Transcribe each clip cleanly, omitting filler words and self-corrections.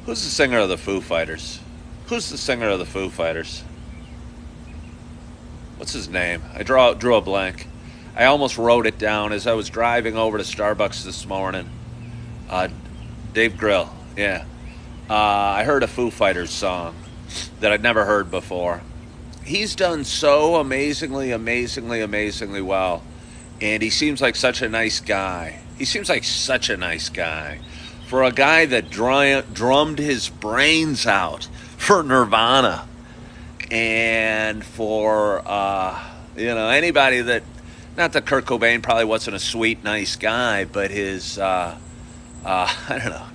Who's the singer of the Foo Fighters? Who's the singer of the Foo Fighters? What's his name? I drew a blank. I almost wrote it down as I was driving over to Starbucks this morning. Uh, Dave Grohl. Yeah. I heard a Foo Fighters song that I'd never heard before. He's done so amazingly well. And he seems like such a nice guy. He seems like such a nice guy. For a guy that drummed his brains out for Nirvana. And for, anybody that, not that Kurt Cobain probably wasn't a sweet, nice guy, but his, I don't know,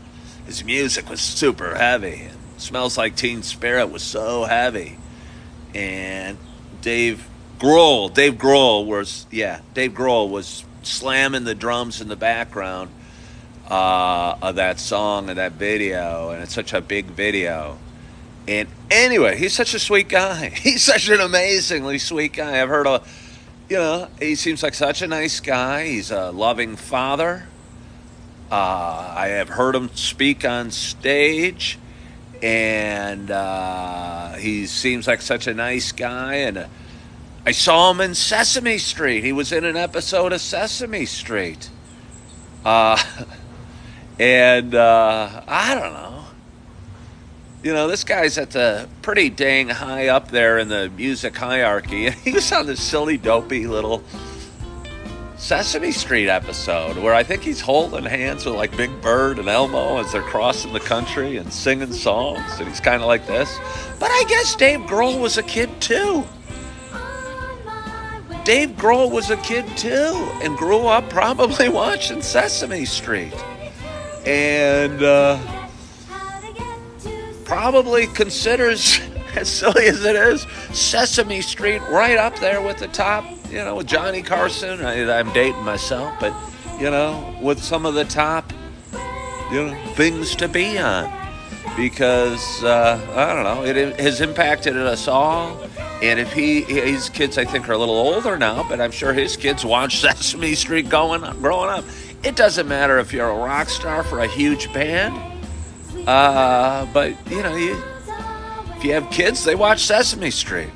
his music was super heavy. And Smells Like Teen Spirit was so heavy. And Dave Grohl was slamming the drums in the background of that song and that video, and it's such a big video. And anyway, he's such a sweet guy. He's such an amazingly sweet guy. I've heard he seems like such a nice guy. He's a loving father. I have heard him speak on stage, and he seems like such a nice guy. And I saw him in Sesame Street. He was in an episode of Sesame Street. And I don't know. This guy's at the pretty dang high up there in the music hierarchy. And he was on this silly, dopey little Sesame Street episode where I think he's holding hands with like Big Bird and Elmo as they're crossing the country and singing songs. And he's kind of like this. But I guess Dave Grohl was a kid too. Dave Grohl was a kid too and grew up probably watching Sesame Street. And probably considers, as silly as it is, Sesame Street right up there with the top, with Johnny Carson. I'm dating myself, but, with some of the top, things to be on. Because, I don't know, it has impacted us all. And if his kids, I think, are a little older now, but I'm sure his kids watch Sesame Street growing up. It doesn't matter if you're a rock star for a huge band. But, if you have kids, they watch Sesame Street.